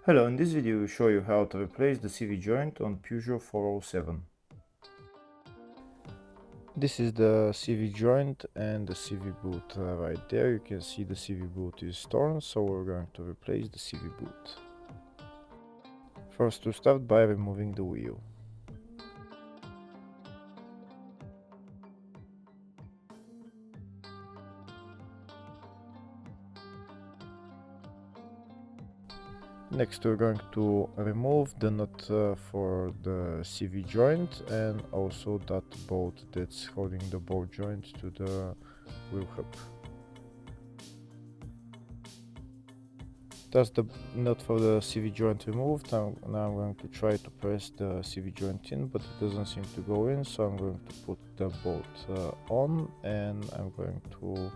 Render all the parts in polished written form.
Hello, in this video we show you how to replace the CV joint on Peugeot 407. This is the CV joint and the CV boot right there. You can see the CV boot is torn, so we're going to replace the CV boot. First, to start by removing the wheel. Next, we're going to remove the nut for the CV joint and also that bolt that's holding the ball joint to the wheel hub. That's the nut for the CV joint removed. Now I'm going to try to press the CV joint in, but it doesn't seem to go in, so I'm going to put the bolt on, and I'm going to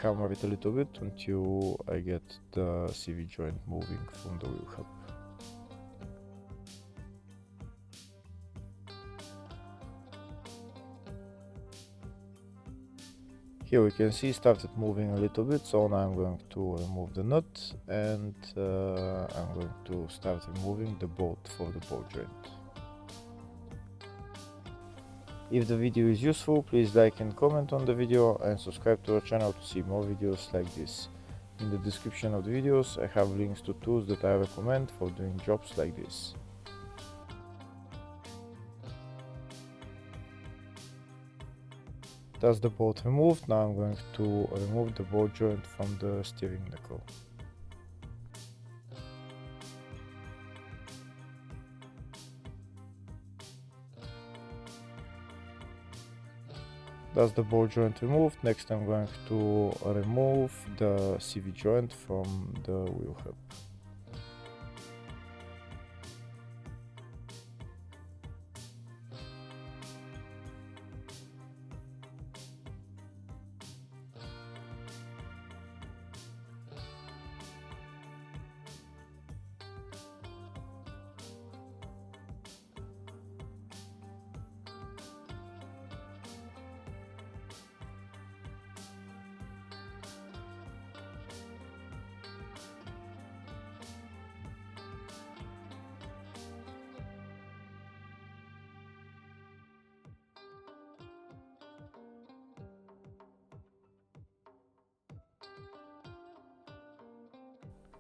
hammer it a little bit until I get the CV joint moving from the wheel hub. Here we can see it started moving a little bit, so now I'm going to remove the nut and I'm going to start removing the bolt for the ball joint. If the video is useful, please like and comment on the video and subscribe to our channel to see more videos like this. In the description of the videos I have links to tools that I recommend for doing jobs like this. That's the bolt removed. Now I'm going to remove the ball joint from the steering knuckle. That's the ball joint removed. Next I'm going to remove the CV joint from the wheel hub.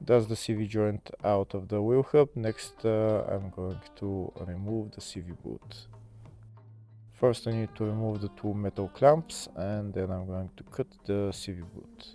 That's the CV joint out of the wheel hub. Next I'm going to remove the CV boot. First I need to remove the two metal clamps and then I'm going to cut the CV boot.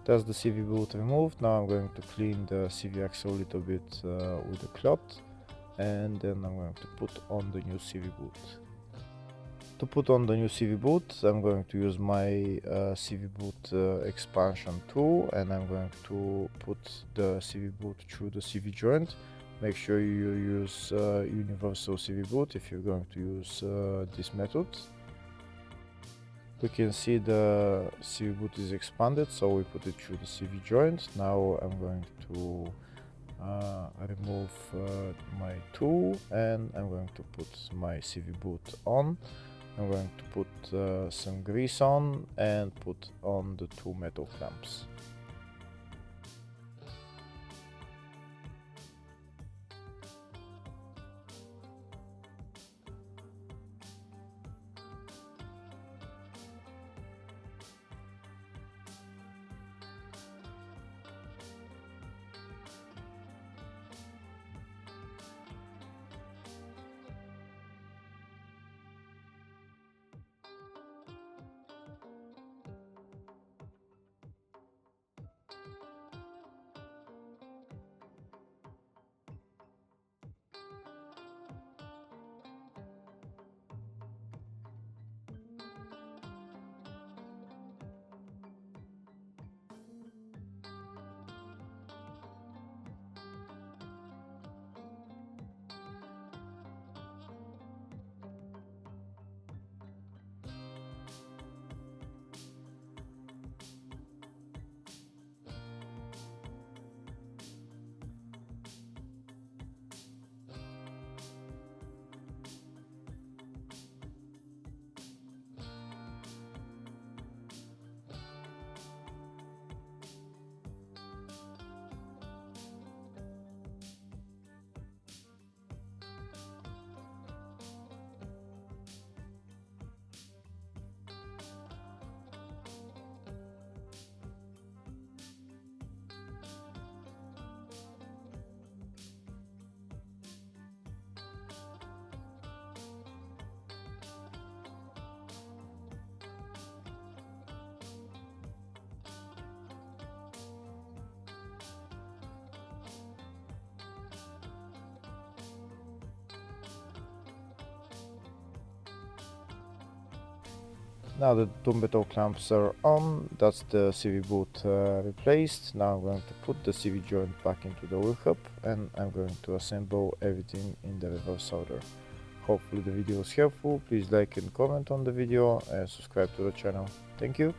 That's the CV boot removed. Now I'm going to clean the CV axle a little bit with a cloth, and then I'm going to put on the new CV boot. To put on the new CV boot, I'm going to use my CV boot expansion tool, and I'm going to put the CV boot through the CV joint. Make sure you use universal CV boot if you're going to use this method. We can see the CV boot is expanded, so we put it through the CV joint. Now I'm going to remove my tool and I'm going to put my CV boot on. I'm going to put some grease on and put on the two metal clamps. Now the Dumbeto clamps are on, that's the CV boot replaced. Now I'm going to put the CV joint back into the wheel hub and I'm going to assemble everything in the reverse order. Hopefully the video was helpful. Please like and comment on the video and subscribe to the channel. Thank you.